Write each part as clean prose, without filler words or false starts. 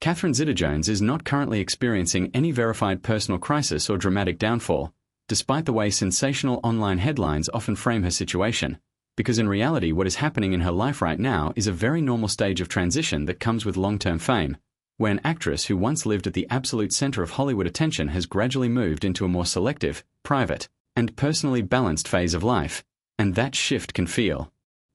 Catherine Zeta-Jones is not currently experiencing any verified personal crisis or dramatic downfall, despite the way sensational online headlines often frame her situation, because in reality what is happening in her life right now is a very normal stage of transition that comes with long-term fame, where an actress who once lived at the absolute center of Hollywood attention has gradually moved into a more selective, private, and personally balanced phase of life, and that shift can feel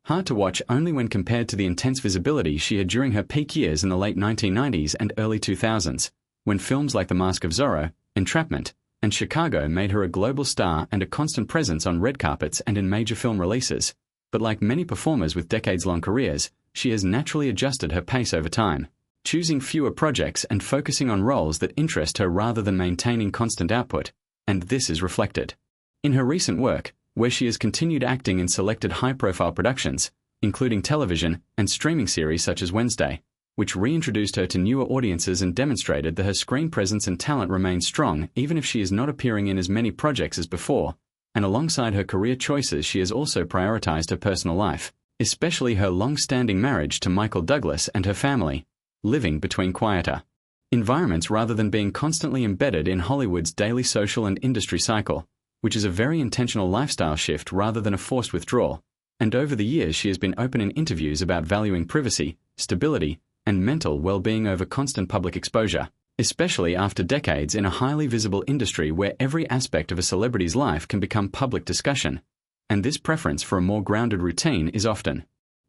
hard to watch only when compared to the intense visibility she had during her peak years in the late 1990s and early 2000s, when films like The Mask of Zorro, Entrapment, and Chicago made her a global star and a constant presence on red carpets and in major film releases. But like many performers with decades-long careers, she has naturally adjusted her pace over time, choosing fewer projects and focusing on roles that interest her rather than maintaining constant output, and this is reflected in her recent work, where she has continued acting in selected high-profile productions, including television and streaming series such as Wednesday, which reintroduced her to newer audiences and demonstrated that her screen presence and talent remain strong even if she is not appearing in as many projects as before, and alongside her career choices she has also prioritized her personal life, especially her long-standing marriage to Michael Douglas and her family, living between quieter environments rather than being constantly embedded in Hollywood's daily social and industry cycle, which is a very intentional lifestyle shift rather than a forced withdrawal, and over the years she has been open in interviews about valuing privacy, stability, and mental well-being over constant public exposure, especially after decades in a highly visible industry where every aspect of a celebrity's life can become public discussion, and this preference for a more grounded routine is often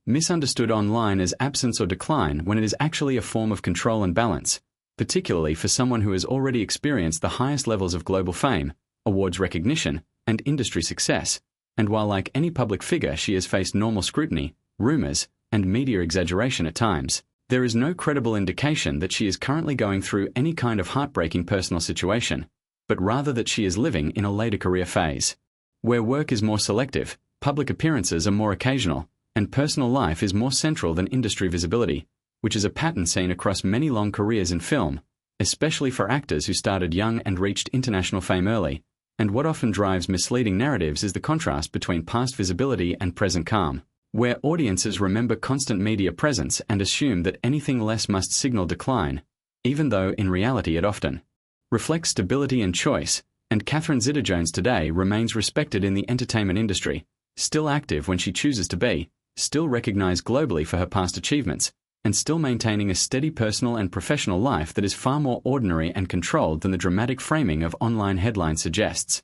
misunderstood online as absence or decline when it is actually a form of control and balance, particularly for someone who has already experienced the highest levels of global fame, awards recognition, and industry success, and while like any public figure she has faced normal scrutiny, rumors, and media exaggeration at times, there is no credible indication that she is currently going through any kind of heartbreaking personal situation, but rather that she is living in a later career phase, where work is more selective, public appearances are more occasional, and personal life is more central than industry visibility, which is a pattern seen across many long careers in film, especially for actors who started young and reached international fame early, and what often drives misleading narratives is the contrast between past visibility and present calm, where audiences remember constant media presence and assume that anything less must signal decline, even though in reality it often reflects stability and choice, and Catherine Zeta-Jones today remains respected in the entertainment industry, still active when she chooses to be, still recognized globally for her past achievements, and still maintaining a steady personal and professional life that is far more ordinary and controlled than the dramatic framing of online headlines suggests.